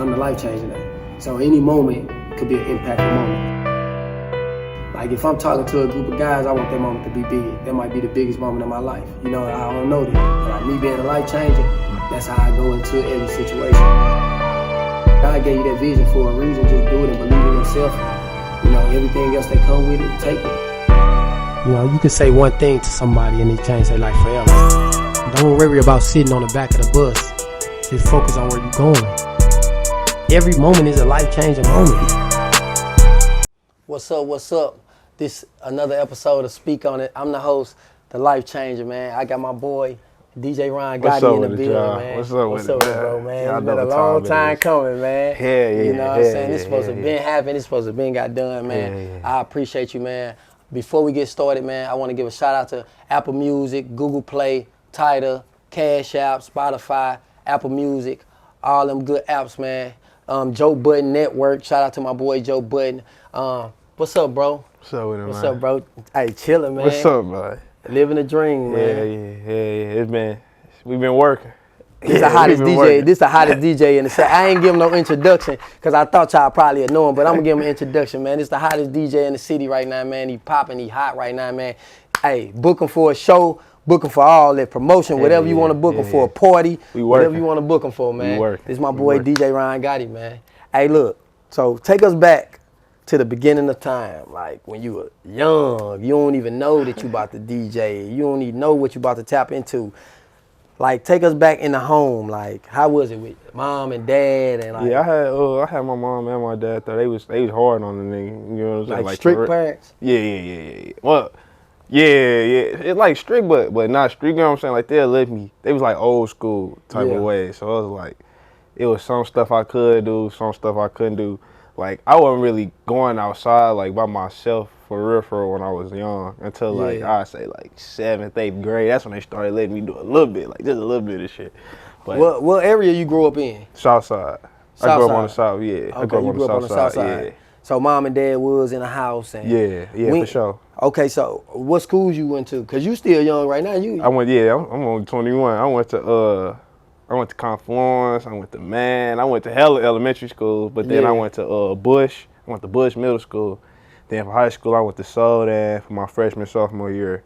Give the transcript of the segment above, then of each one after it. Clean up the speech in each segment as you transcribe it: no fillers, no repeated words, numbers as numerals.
I'm the life-changing that. So any moment could be an impactful moment. Like if I'm talking to a group of guys, I want that moment to be big. That might be the biggest moment of my life. You know, I don't know that. But like me being a life changer, that's how I go into every situation. God gave you that vision for a reason. Just do it and believe in yourself. You know, everything else that come with it, take it. You know, you can say one thing to somebody and it change their life forever. Don't worry about sitting on the back of the bus. Just focus on where you're going. Every moment is a life-changing moment. What's up, what's up? This another episode of Speak On It. I'm the host, the Life Changer, man. I got my boy, DJ Ron Gotti in the building, man. What's up with it, bro, man? It's been a long time coming, man. Yeah. You know what I'm saying? It's supposed to have been happening. It's supposed to have been got done, man. I appreciate you, man. Before we get started, man, I want to give a shout out to Apple Music, Google Play, Tidal, Cash App, Spotify, Apple Music, all them good apps, man. Joe Budden Network. Shout out to my boy Joe Budden. What's up, bro? What's up with it, man? What's up, bro? Hey, chilling, man. What's up, man? Living the dream, man. Yeah. We've been working. This the hottest DJ. This the hottest DJ in the set. I ain't give him no introduction because I thought y'all probably would know him, but I'm gonna give him an introduction, man. This the hottest DJ in the city right now, man. He popping, he hot right now, man. Hey, book him for a show, book him for all that promotion, whatever you want to book him for, a party, whatever you want to book him for, man. This is my boy DJ Ron Gotti, man. Hey, look, so take us back to the beginning of time, like when you were young. You don't even know that you about to DJ. You don't even know what you about to tap into. Like, take us back in the home. Like, how was it with mom and dad? And like, yeah, I had my mom and my dad though. They was hard on the nigga. You know what I'm saying? Like strict parents? Yeah. Well, yeah. It's like strict, but not strict. You know what I'm saying? Like they'll let me. They was like old school type of way. So it was like, it was some stuff I could do, some stuff I couldn't do. Like I wasn't really going outside like by myself for real when I was young until like I'd say like 7th, 8th grade. That's when they started letting me do a little bit, like just a little bit of shit. But what area you grew up in? South side. I grew up on the south, yeah. Okay, I grew up on the south side. Yeah. So mom and dad was in the house and for sure. Okay, so what schools you went to? Cause you still young right now. I'm only 21. I went to Confluence, I went to I went to hella elementary schools, but then I went to Bush. I went to Bush Middle School. Then for high school, I went to Sodan for my freshman, sophomore year.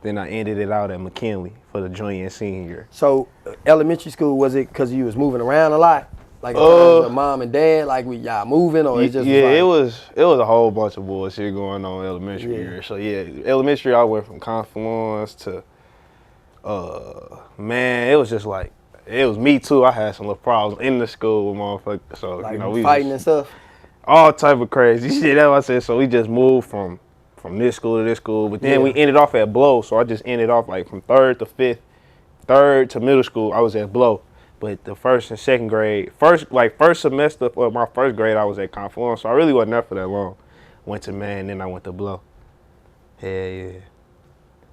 Then I ended it out at McKinley for the junior and senior year. So elementary school, was it because you was moving around a lot? Like with mom and dad, like y'all moving, or it just it was a whole bunch of bullshit going on elementary year. So elementary I went from Confluence to it was just like, it was me too. I had some little problems in the school with motherfuckers. So like, you know, we fighting and stuff. All type of crazy shit. That's what I said. So we just moved from this school to this school, but then we ended off at Blow. So I just ended off like from 3rd to 5th, 3rd to middle school. I was at Blow, but the 1st and 2nd grade, first semester of my 1st grade, I was at Confluence. So I really wasn't there for that long. Went to then I went to Blow. Yeah.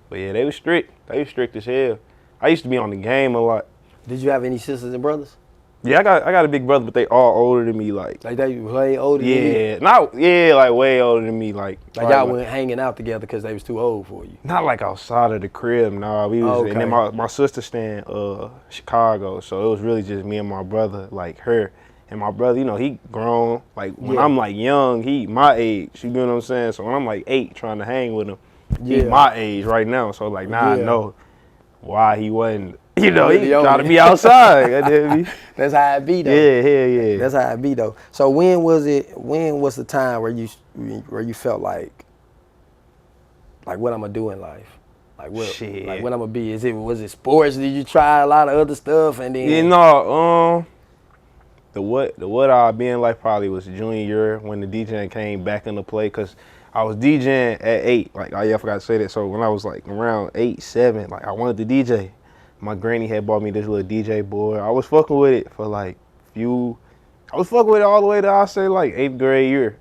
But yeah, they was strict. They was strict as hell. I used to be on the game a lot. Did you have any sisters and brothers? Yeah, I got a big brother, but they all older than me. Like they way older than you? Like way older than me. Like y'all weren't hanging out together because they was too old for you? Not like outside of the crib, nah. We was, and then my sister staying Chicago, so it was really just me and my brother, like her. And my brother, you know, he grown. Like when I'm like young, he my age, you know what I'm saying? So when I'm like 8 trying to hang with him, he my age right now. So like now I know why he wasn't. You know, he trying to be outside. That's how it be, though. Yeah. That's how it be, though. So when was the time where you felt like what I'm gonna do in life? Like what? Shit. Like what I'm gonna be? Was it sports? Did you try a lot of other stuff and then? The what I'll be in life probably was junior year when the DJing came back into play, cause I was DJing at 8. Like I forgot to say that. So when I was like around 8, 7, like I wanted to DJ. My granny had bought me this little DJ board. I was fucking with it for I was fucking with it all the way to, I say, like 8th grade year.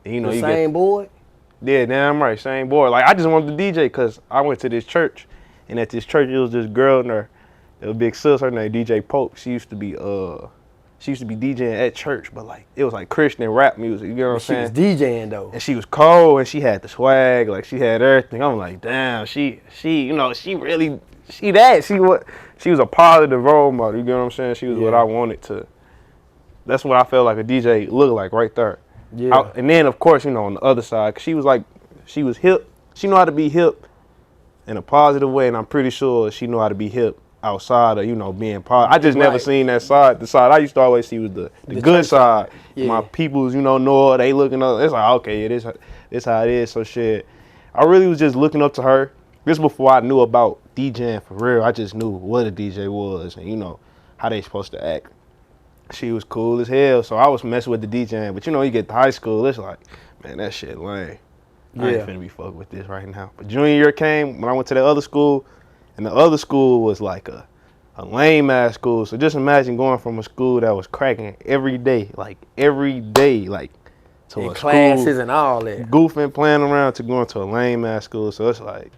And, you know, same board? Yeah, damn right, same board. Like I just wanted to DJ because I went to this church, and at this church it was this girl in there, a big sis, her name DJ Pope. She used to be DJing at church, but like it was like Christian rap music. You know what I'm saying? She was DJing though, and she was cold, and she had the swag, like she had everything. I'm like, damn, she, you know, she really. She was a positive role model. You get what I'm saying? She was what I wanted to that's what I felt like a DJ looked like right there. Yeah. And then of course, you know, on the other side, 'cause she was hip. She knew how to be hip in a positive way, and I'm pretty sure she knew how to be hip outside of, you know, being positive. I just never seen that side. The side I used to always see was the good side. Yeah. My peoples, you know they looking up. It's like, okay, yeah, this how it is. So shit, I really was just looking up to her. This before I knew about DJing for real. I just knew what a DJ was and, you know, how they supposed to act. She was cool as hell, so I was messing with the DJing. But, you know, you get to high school, it's like, man, that shit lame. I ain't finna be fucking with this right now. But junior year came when I went to the other school, and the other school was like a lame ass school. So just imagine going from a school that was cracking every day, like to in a classes school, and all that. goofing, playing around, to going to a lame ass school. So it's like,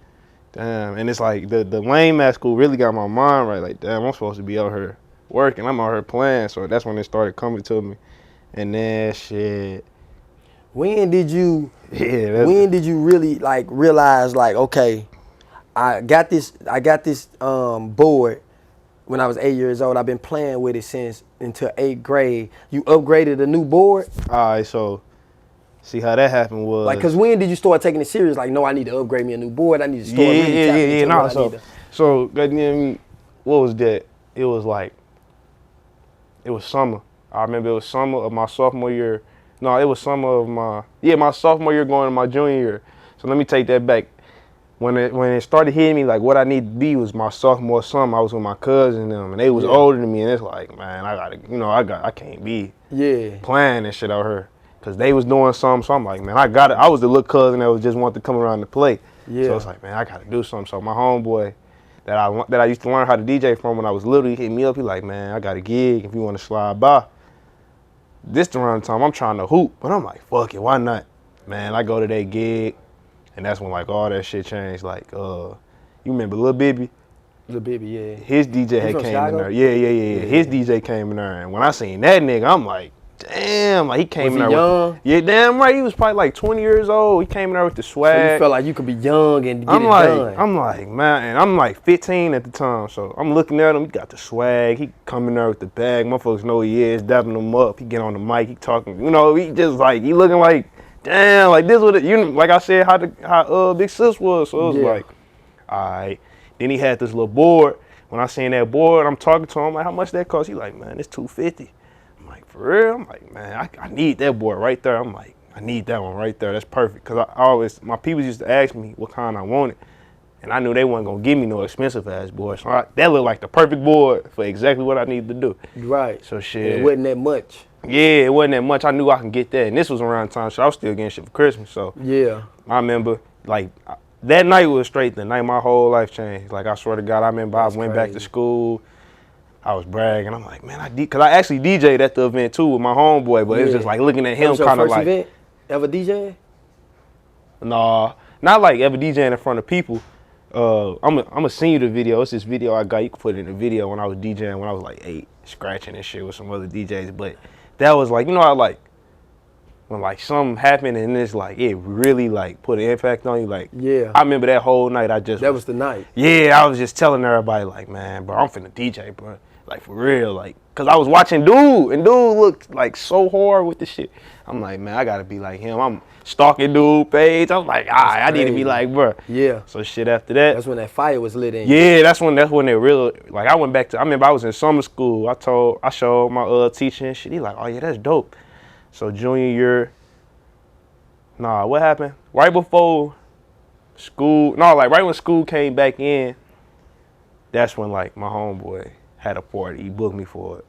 damn. And it's like the lame ass school really got my mind right. Like, damn, I'm supposed to be out here working. I'm out here playing. So that's when it started coming to me. And then shit. When did you really like realize like, okay, I got this board when I was 8 years old. I've been playing with it since until 8th grade. You upgraded a new board? All right, so see how that happened was like, cause when did you start taking it serious? Like, no, I need to upgrade me a new board. I need to start really tapping into what I need to. So goddamn, what was that? It was summer. I remember it was summer of my sophomore year. No, it was summer of my sophomore year going to my junior year. So let me take that back. When it started hitting me, like what I need to be was my sophomore summer. I was with my cousin and them, and they was older than me, and it's like, man, I can't be playing and shit out here, cause they was doing something. So I'm like, man, I was the little cousin that was just wanted to come around to play. Yeah. So it's like, man, I gotta do something. So my homeboy that I used to learn how to DJ from when I was little, he hit me up. He like, man, I got a gig if you want to slide by. This around the time I'm trying to hoop, but I'm like, fuck it, why not? Man, I go to that gig, and that's when like all that shit changed. Like, you remember Lil Bibby? Lil Bibby, yeah. His DJ had came in there. Yeah. His DJ came in there, and when I seen that nigga, I'm like, damn, like he came in there. Young? Yeah, damn right. He was probably like 20 years old. He came in there with the swag. So you felt like you could be young and get it done. I'm like, man, and I'm like 15 at the time. So I'm looking at him. He got the swag. He coming there with the bag. Motherfuckers know who he is, dapping him up. He get on the mic. He talking. You know, he just like, he looking like, damn, like this what it, you know, like I said, how Big Sis was. So it was like, all right. Then he had this little board. When I seen that board, I'm talking to him. I'm like, how much that cost? He like, man, it's $250. I'm like, for real? I'm like, man, I need that board right there. I'm like, I need that one right there. That's perfect. Because my people used to ask me what kind I wanted. And I knew they wasn't going to give me no expensive ass board. So that looked like the perfect board for exactly what I needed to do. Right. So shit. And it wasn't that much. Yeah, it wasn't that much. I knew I can get that. And this was around time, so I was still getting shit for Christmas. So yeah. I remember, like, that night was straight the night my whole life changed. Like, I swear to God, I remember I went back to school. I was bragging. I'm like, man, because I actually DJ'd at the event too with my homeboy, but it was just like looking at him kind of like. Event? Ever DJ? Nah, not like ever DJing in front of people. I'm a send you the video. It's this video I got. You can put it in the video when I was DJing when I was like 8, scratching and shit with some other DJs. But that was like, you know, when like something happened and it's like it really like put an impact on you. Like, yeah, I remember that whole night. That was the night. Yeah, I was just telling everybody like, man, bro, I'm finna DJ, bro. Like, for real, like, cause I was watching dude, and dude looked like so hard with the shit. I'm like, man, I gotta be like him. I'm stalking dude page. I'm like, I need to be like, bro. Yeah. So shit after that. That's when that fire was lit in. Yeah, that's when they really, like, I went back to, I remember I was in summer school. I showed my teacher and shit. He like, oh yeah, that's dope. So junior year, what happened? Right before school, right when school came back in, that's when like my homeboy had a party. He booked me for it.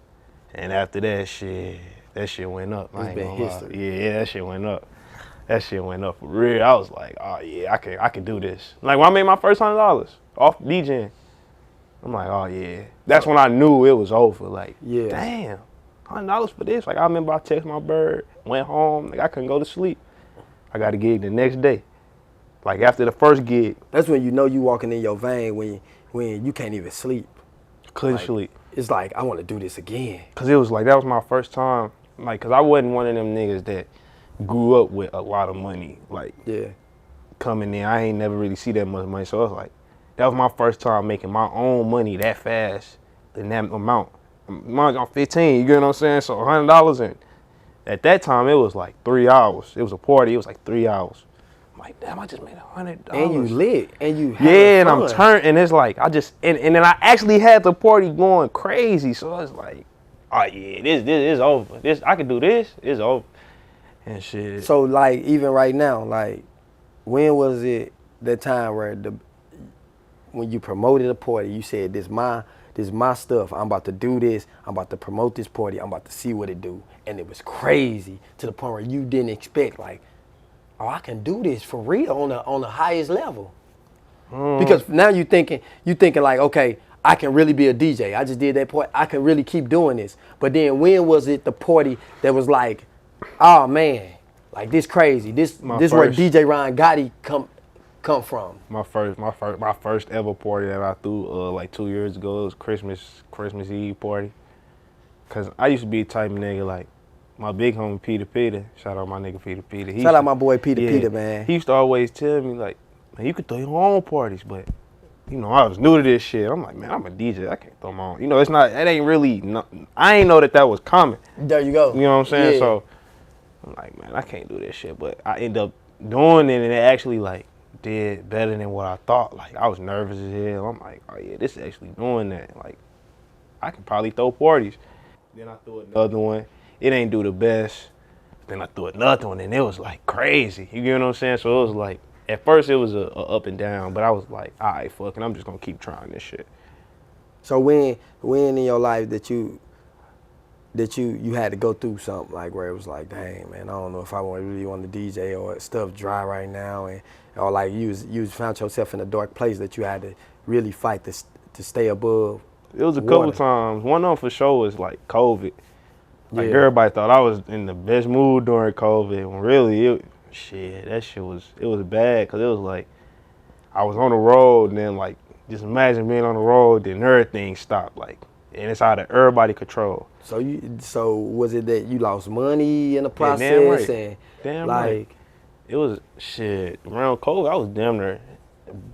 And after that shit went up. It's been history. Yeah, that shit went up. That shit went up for real. I was like, oh yeah, I can do this. Like when I made my first $100 off DJing, I'm like, oh yeah. That's when I knew it was over. Like, yeah, damn, $100 for this. Like I remember I texted my bird, went home, like I couldn't go to sleep. I got a gig the next day. Like after the first gig. That's when you know you walking in your vein when you can't even sleep. Couldn't sleep. It's like, I want to do this again. Cause it was like, that was my first time. Like, cause I wasn't one of them niggas that grew up with a lot of money. Like, yeah, coming in, I ain't never really see that much money. So it was like, that was my first time making my own money that fast in that amount. I'm 15. You get what I'm saying? So $100, and at that time it was like 3 hours. It was a party. It was like 3 hours. I'm like, damn, I just made $100. And you lit, and you yeah, and fun. I'm turned, and it's like I just and then I actually had the party going crazy. So it's like, oh yeah, this is over. This I can do this. It's over, and shit. So like even right now, like when was it that time where when you promoted a party, you said this my stuff. I'm about to do this. I'm about to promote this party. I'm about to see what it do, and it was crazy to the point where you didn't expect like, oh, I can do this for real on the highest level. Because now you thinking like, okay, I can really be a DJ. I just did that part. I can really keep doing this. But then when was it the party that was like, oh man, like this crazy. This where DJ Ron Gotti come from. My first ever party that I threw like 2 years ago. It was Christmas Eve party. Cause I used to be a type of nigga like my big homie Peter. Shout out my nigga Peter. Shout out my boy Peter, man. He used to always tell me like, man, you could throw your own parties, but you know, I was new to this shit. I'm like, man, I'm a DJ. I can't throw my own. You know, it ain't really, I ain't know that was coming. There you go. You know what I'm saying? Yeah. So I'm like, man, I can't do this shit. But I end up doing it, and it actually like did better than what I thought. Like I was nervous as hell. I'm like, oh yeah, this is actually doing that. Like I can probably throw parties. Then I threw another one. It ain't do the best. Then I threw another one, and it was like crazy. You get what I'm saying? So it was like, at first it was a up and down, but I was like, all right, fuck it, I'm just gonna keep trying this shit. So when in your life that you had to go through something like where it was like, dang man, I don't know if I really want to DJ or stuff dry right now, or like you found yourself in a dark place that you had to really fight to stay above. It was a couple times. One of them for sure was like COVID. Like everybody thought I was in the best mood during COVID. When really, it was bad, because it was like I was on the road, and then like just imagine being on the road, then everything stopped, like, and it's out of everybody control. So was it that you lost money in the process? Yeah, damn right. And damn like right. It was shit around COVID. I was damn near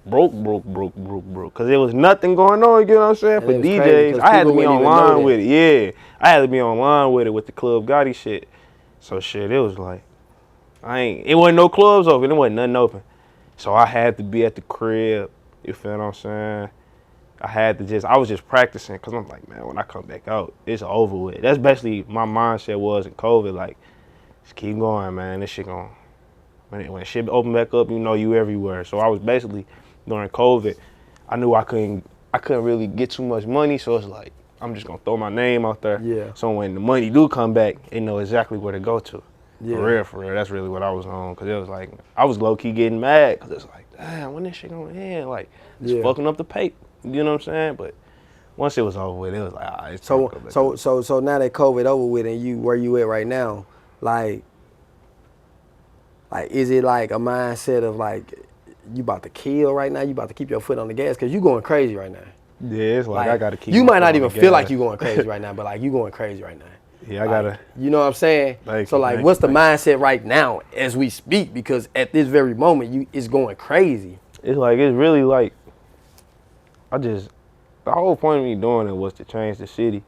broke, because there was nothing going on. You get what I'm saying? For DJs, I had to be online with it. Yeah, I had to be online with it with the Club Gotti shit. So shit, it was like it wasn't no clubs open. It wasn't nothing open. So I had to be at the crib. You feel what I'm saying? I was just practicing, because I'm like, man, when I come back out, it's over with. That's basically my mindset was in COVID. Like, just keep going, man. This shit going. When shit open back up, you know you everywhere. So I was basically, during COVID, I knew I couldn't really get too much money, so it's like, I'm just gonna throw my name out there. Yeah. So when the money do come back, they know exactly where to go to. Yeah. For real, that's really what I was on. Because it was like, I was low-key getting mad, because it's like, damn, when this shit gonna end? Like, it's fucking up the paper. You know what I'm saying? But once it was over with, it was like, all right, it's time to go back. So now that COVID over with, and where you at right now, like is it like a mindset of like you about to kill right now? You about to keep your foot on the gas because you going crazy right now? Yeah, it's like I gotta keep. You might not even feel like you going crazy right now, but like you going crazy right now. Yeah, I gotta. You know what I'm saying? What's the mindset right now as we speak? Because at this very moment, it's going crazy. It's like, it's really like, the whole point of me doing it was to change the city.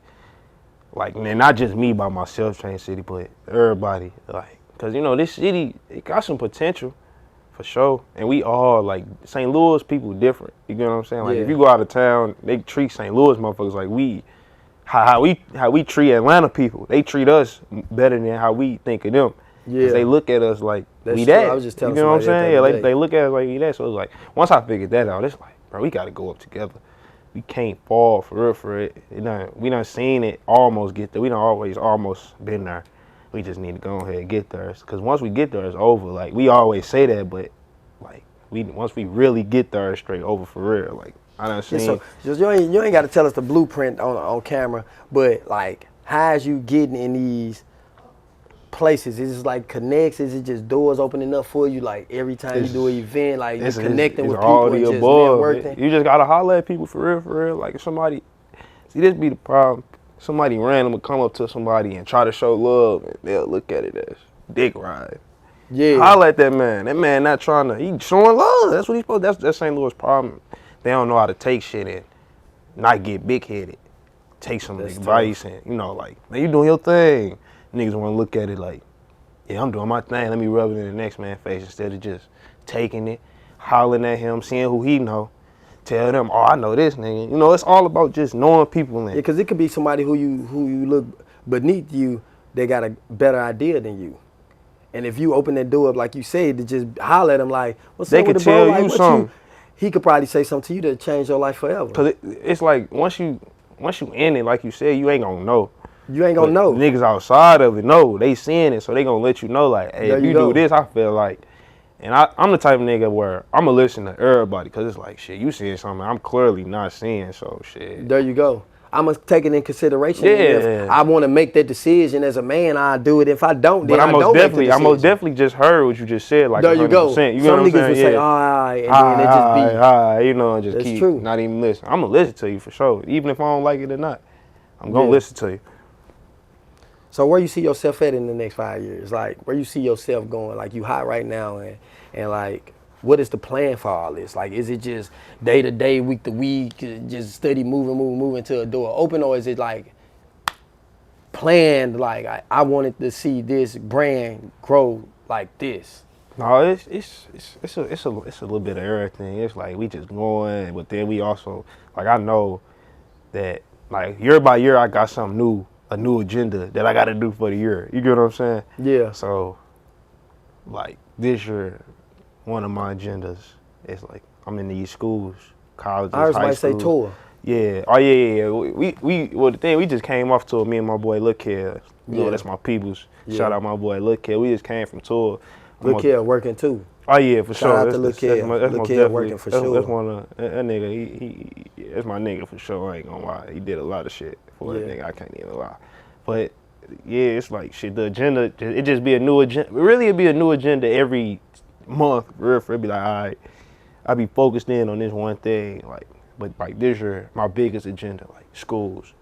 Like, man, not just me by myself change the city, but everybody. Like, because, you know, this city, it got some potential, for sure. And we all, like, St. Louis people different. You get what I'm saying? Like, if you go out of town, they treat St. Louis motherfuckers like how we treat Atlanta people. They treat us better than how we think of them. Yeah. Because they look at us like we that. I was just telling you know what I'm saying? Yeah, like, they look at us like we that. So it's like, once I figured that out, it's like, bro, we got to go up together. We can't fall for it. We done seen it almost get there. We done always almost been there. We just need to go ahead and get there. Because once we get there, it's over. Like, we always say that, but like, once we really get there, it's straight over for real. Like, I done seen. So you ain't got to tell us the blueprint on camera, but like, how's you getting in these places? Is it like connects? Is it just doors opening up for you? Like every time you do an event, like you connecting with people and just networking? You just gotta holler at people for real. Like, if somebody, see, this be the problem. Somebody random would come up to somebody and try to show love, and they'll look at it as dick ride. Yeah. Holler at that man. That man not trying to, he showing love. That's what he's supposed to. That's St. Louis problem. They don't know how to take shit and not get big headed. take some That's advice tough. and, you know, like, man, you doing your thing. Niggas want to look at it like, yeah, I'm doing my thing. Let me rub it in the next man's face instead of just taking it, hollering at him, seeing who he know, tell them, oh, I know this nigga. You know, it's all about just knowing people. Yeah, because it could be somebody who you look beneath you, they got a better idea than you. And if you open that door up, like you said, to just holler at them like, what's They up with could it, bro? tell Like, you what something. he could probably say something to you that change your life forever. Because it's like, once you in it, like you said, you ain't gonna know. You ain't gonna know. Niggas outside of it know. They seeing it, so they gonna let you know, like, hey, There if you you go. do this, I feel like. And I'm the type of nigga where I'm gonna listen to everybody, because it's like, shit, you seeing something I'm clearly not seeing, so shit. There you go. I'm going to take it in consideration. Yeah. If I want to make that decision as a man, I'll do it. If I don't, then But I most don't definitely, make the I most decision. definitely just heard what you just said, like, There you 100%. go. You Some know what I'm niggas saying? would say, Yeah. all right, and then it just be. You know, and just That's keep true. not even listen. I'm gonna listen to you for sure, even if I don't like it or not. I'm gonna Yeah. listen to you. So where you see yourself at in the next 5 years? Like, where you see yourself going? Like, you hot right now, and like, what is the plan for all this? Like, is it just day to day, week to week, just steady moving till a door open, or is it like planned? Like, I wanted to see this brand grow like this. No, it's a little bit of everything. It's like we just going, but then we also, like, I know that, like, year by year I got something new, a new agenda that I got to do for the year. You get what I'm saying? Yeah. So, like, this year, one of my agendas is like I'm in these schools, colleges, I heard high somebody school. say tour. Yeah. Oh yeah. Well, the thing, we just came off tour. Me and my boy Look Here. You know, Yeah. that's my peoples. Yeah. Shout out my boy Look Here. We just came from tour. Look here, working too. Oh yeah, for sure. Shout out to That's Lil' Kid. that's Lil' most Kid definitely- working for that's, sure. That's one of that nigga. He that's my nigga for sure. I ain't gonna lie. He did a lot of shit for that Yeah. nigga. I can't even lie. But yeah, it's like shit. The agenda, it just be a new agenda. Really, it'd be a new agenda every month. Real, for it be like, all right, I be focused in on this one thing. Like, but like this year, my biggest agenda, like schools.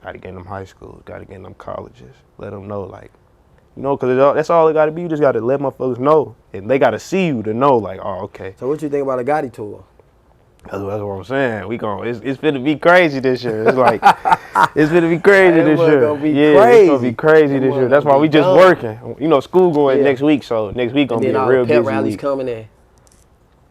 Got to get in them high schools. Got to get in them colleges. Let them know, like. You know, because that's all it got to be. You just got to let motherfuckers know. And they got to see you to know, like, oh, okay. So what you think about a Gotti tour? That's what I'm saying. It's finna be crazy this year. It's like, it's finna be crazy That this mug year. gonna be Yeah, crazy. it's gonna be crazy That this year. mug That's gonna why be we just done. working. You know, school going Yeah. next week, so next week gonna And be then a all real the pep busy rallies week. coming in.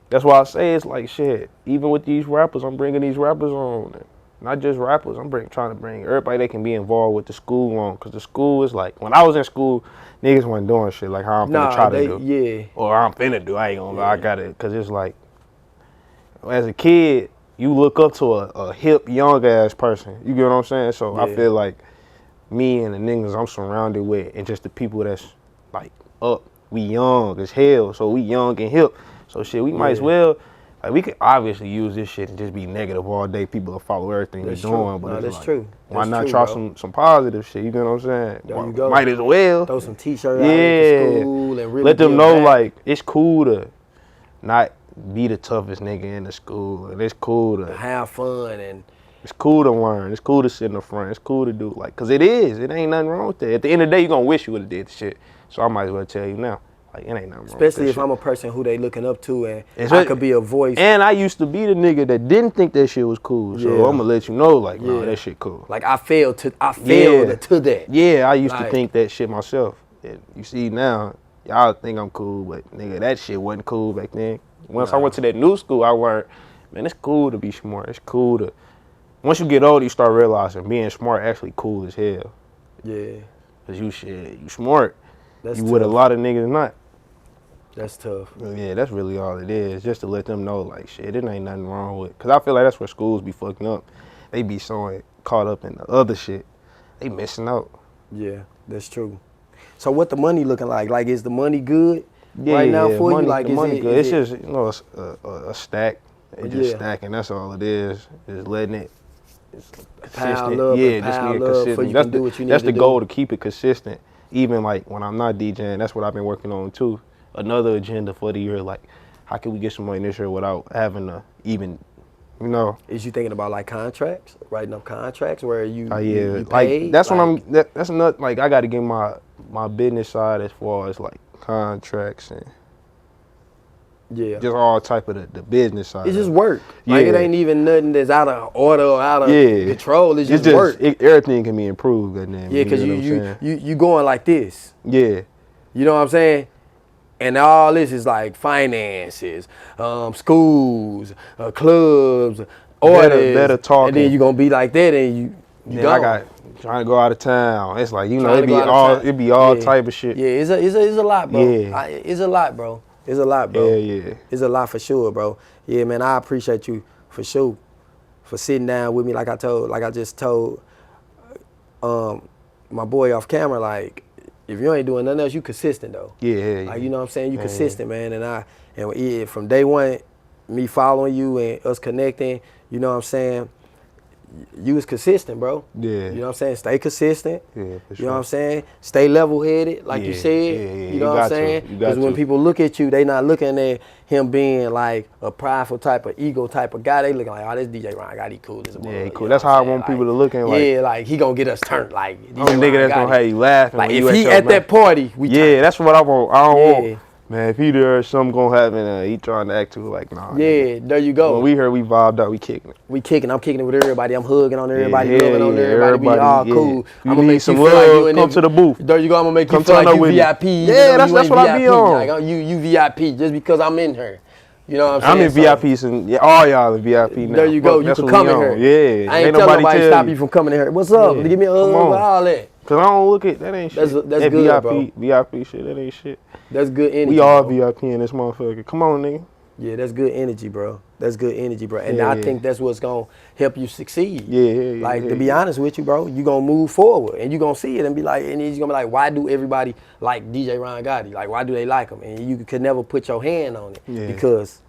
That's why I say it's like shit. Even with these rappers, I'm bringing these rappers on. Not just rappers. I'm trying to bring everybody that can be involved with the school on. Because the school is like, when I was in school, niggas wasn't doing shit like how I'm finna try to do. Yeah. Or I'm finna do. I ain't gonna lie. I Yeah. got it. Because it's like, as a kid, you look up to a hip, young ass person. You get what I'm saying? So I Yeah. feel like me and the niggas I'm surrounded with, and just the people that's like up, we young as hell. So we young and hip. So shit, we might as Yeah. well. Like, we could obviously use this shit and just be negative all day. People will follow everything we're That's true. doing. But No, it's that's like, true. why That's not true, try bro. some positive shit? You know what I'm saying? There you go. Might as well. Throw some t-shirts out at the school and really Let them give know, back. like, it's cool to not be the toughest nigga in the school. And it's cool to have fun and it's cool to learn. It's cool to sit in the front. It's cool to do, like, because it is. It ain't nothing wrong with that. At the end of the day, you're going to wish you would have did the shit. So I might as well tell you now. Like, it ain't nothing wrong with especially that if shit. I'm a person who they looking up to and It's I right. could be a voice. And I used to be the nigga that didn't think that shit was cool. So Yeah. I'm going to let you know, like, nah, Yeah. that shit cool. Like I failed to that. Yeah, I used to Like- think that shit myself. And you see now, y'all think I'm cool, but nigga, that shit wasn't cool back then. Once I Nah. went to that new school, I learned, man, it's cool to be smart. It's cool to, once you get older, you start realizing being smart actually cool as hell. Yeah. Cause you smart. That's you tough. with a lot of niggas not. That's tough. Yeah, that's really all it is. Just to let them know, like, shit, it ain't nothing wrong with. Cause I feel like that's where schools be fucking up. They be so caught up in the other shit. They missing out. Yeah, that's true. So what the money looking like? Like, is the money good right now for money, you? Like, the money good. is It's it, just, you know, a stack. It's just Yeah. stacking. That's all it is. Just letting it. It's Pile consistent. up and Yeah, just pile need up consistent. so you That's can do the, what you need that's to the do. goal, to keep it consistent. Even like when I'm not DJing, that's what I've been working on too. Another agenda for the year, like, how can we get some money this year without having to even, you know? is you thinking about like contracts, writing up contracts where you, Oh you, yeah, you like paid? that's what Like, that's another, like, I got to get my business side as far as like contracts and Yeah. Just all type of the business side. It's just work. Like it ain't even nothing that's out of order or out of control. It's just work. Everything can be improved, goddamn. Yeah, because you going like this. Yeah. You know what I'm saying? And all this is like finances, schools, clubs, orders. Better talking. And then you gonna be like that, and you I got trying to go out of town. It's like, you know, it be all type of shit. Yeah, it's a lot, bro. Yeah. It's a lot, bro. It's a lot, bro. Yeah. It's a lot for sure, bro. Yeah, man, I appreciate you for sure for sitting down with me like I just told my boy off camera, like, if you ain't doing nothing else, you consistent though. Yeah. Like, you know what I'm saying? You consistent, man. And from day one, me following you and us connecting, you know what I'm saying? You was consistent, bro. Yeah. You know what I'm saying? Stay consistent. Yeah, for sure. You know what I'm saying? Stay level-headed, like you said. Yeah. You know what I'm saying? Because when people look at you, they not looking at him being like a prideful type of ego type of guy. They looking like, oh, this DJ Ron Gotti, he cool as a Yeah, he cool. You know That's what how I I'm want saying? people to look at. Like, yeah, like he gonna get us turned. Like I'm a nigga that's gonna have you laughing. Like when if you he at that party, we yeah, that's what I want. I don't want. Man, if he there, something gonna happen. He trying to act too like, nah. Yeah, nigga. There you go. When we heard, we vibed out. We kicking it. I'm kicking it with everybody. I'm hugging on everybody, loving on everybody. We all cool. You I'm gonna make some you feel love, like you in come to the booth. There you go. I'm gonna make you Come feel like you VIP. Yeah, that's what I be on. Like, you VIP just because I'm in here. You know what I'm saying? I'm in VIP, and all y'all in VIP now. There you go. You can come in here. Yeah, I ain't tell nobody stop you from coming in here. What's up? Give me a hug, all that. Cause I don't look at that ain't shit. That's that good, VIP, bro. VIP shit, that ain't shit. That's good energy. We all bro. VIP in this motherfucker. Come on, nigga. Yeah, that's good energy, bro. That's good energy, bro. And I think that's what's gonna help you succeed. Yeah. Like to be honest with you, bro, you gonna move forward and you gonna see it and be like, and you're gonna be like, why do everybody like DJ Ron Gotti? Like, why do they like him? And you could never put your hand on it because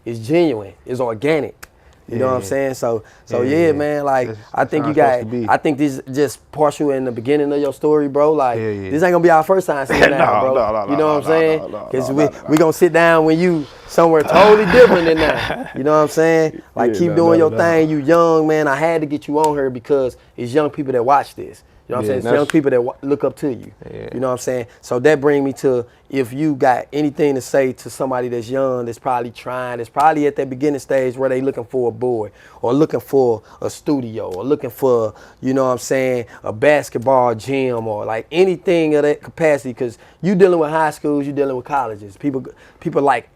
it's genuine, it's organic. You know what I'm saying? So yeah, man, like I think you got I think this just partial in the beginning of your story, bro. Like this ain't gonna be our first time sitting down, bro. You know what I'm saying? Because we gonna sit down when you somewhere totally different than that. You know what I'm saying? Like keep doing your thing. You young, man. I had to get you on here because it's young people that watch this. You know what I'm saying? It's young people that look up to you. You know what I'm saying? So that brings me to, if you got anything to say to somebody that's young, that's probably trying, that's probably at that beginning stage where they looking for a boy or looking for a studio or looking for, you know what I'm saying, a basketball gym or like anything of that capacity, because you dealing with high schools, you dealing with colleges. People like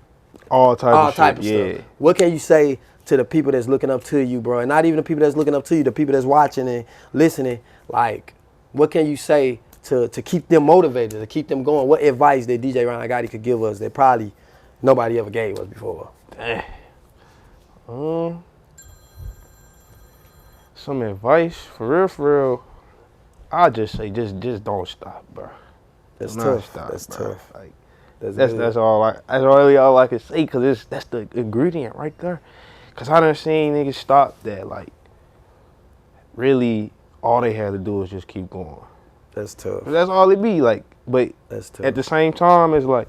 all type of stuff. What can you say to the people that's looking up to you, bro? And not even the people that's looking up to you, the people that's watching and listening, like, what can you say to keep them motivated, to keep them going? What advice that DJ Ron Gotti could give us that probably nobody ever gave us before? Damn. Some advice, for real, I'll just say just don't stop, bro. That's tough. That's tough. Like, that's really all I can say, because that's the ingredient right there. Because I done seen niggas stop that, like, really all they had to do is just keep going. That's tough. That's all it be, like, but that's tough. At the same time, it's like,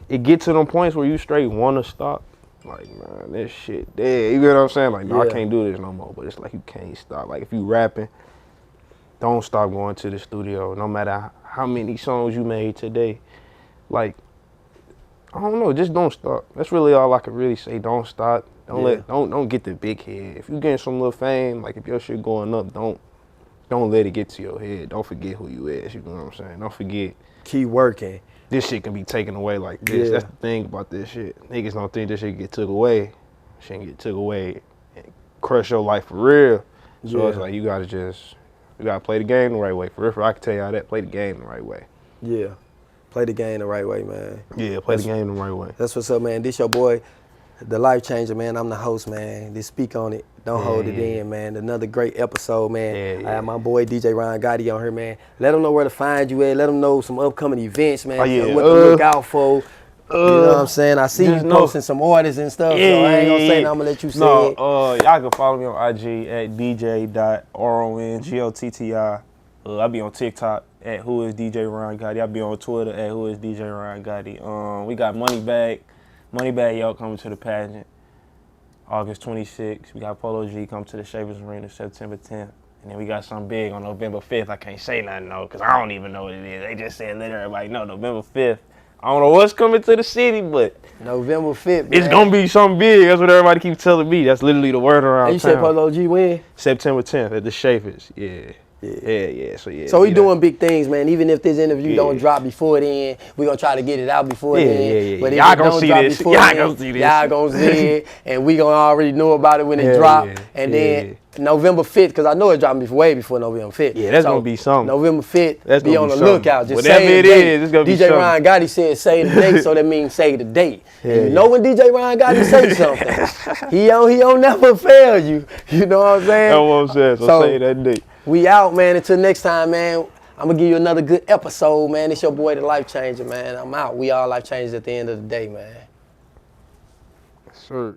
it get to them points where you straight want to stop. Like, man, this shit dead. You get what I'm saying? Like, no, I can't do this no more. But it's like, you can't stop. Like, if you rapping, don't stop going to the studio, no matter how many songs you made today. Like, I don't know, just don't stop. That's really all I can really say. Don't stop. Don't get the big head. If you getting some little fame, like if your shit going up, don't let it get to your head. Don't forget who you is. You know what I'm saying? Don't forget. Keep working. This shit can be taken away like this. That's the thing about this shit. Niggas don't think this shit get took away. Shit can get took away and crush your life for real. So it's like you gotta play the game the right way. For real, I can tell y'all that. Play the game the right way. Yeah. Play the game the right way, man. Yeah, play the game the right way. That's what's up, man. This your boy, the Life Changer, man. I'm the host, man. Just speak on it. Don't hold it in, man. Another great episode, man. I have my boy DJ Ron Gotti on here, man. Let them know where to find you at. Let them know some upcoming events, man. What to look out for. You know what I'm saying? I see you posting some orders and stuff, so I ain't gonna say nothing. I'm gonna let you say it. Y'all can follow me on IG at dj.rongotti. I be on TikTok at Who Is DJ Ron Gotti. I be on Twitter at Who Is DJ Ron Gotti. We got Moneybag Yo coming to the pageant August 26th. We got Polo G come to the Shavers Arena September 10th. And then we got something big on November 5th. I can't say nothing though, because I don't even know what it is. They just said let everybody know November 5th. I don't know what's coming to the city, but November 5th, man. it's gonna be something big. That's what everybody keeps telling me. That's literally the word around And you town. said Polo G when? September 10th at the Schaefer's. Yeah. Yeah. So we doing big things, man. Even if this interview don't drop before then, we gonna try to get it out before then. But if y'all it gonna don't see drop this. before Y'all then, gonna see this. y'all gonna see it, and we gonna already know about it when it drop. And then November 5th, because I know it's dropping way before November 5th. Yeah, that's gonna be something. November 5th, That's be gonna on be the something. lookout. Just Whatever say it the date. is, it's gonna be DJ something. Ron Gotti said say the date, so that means say the date. And you know when DJ Ron Gotti say something, he don't never fail you. You know what I'm saying? That's what I'm saying. So say that date. We out, man. Until next time, man. I'm going to give you another good episode, man. It's your boy, The Life Changer, man. I'm out. We all life changers at the end of the day, man. Sure.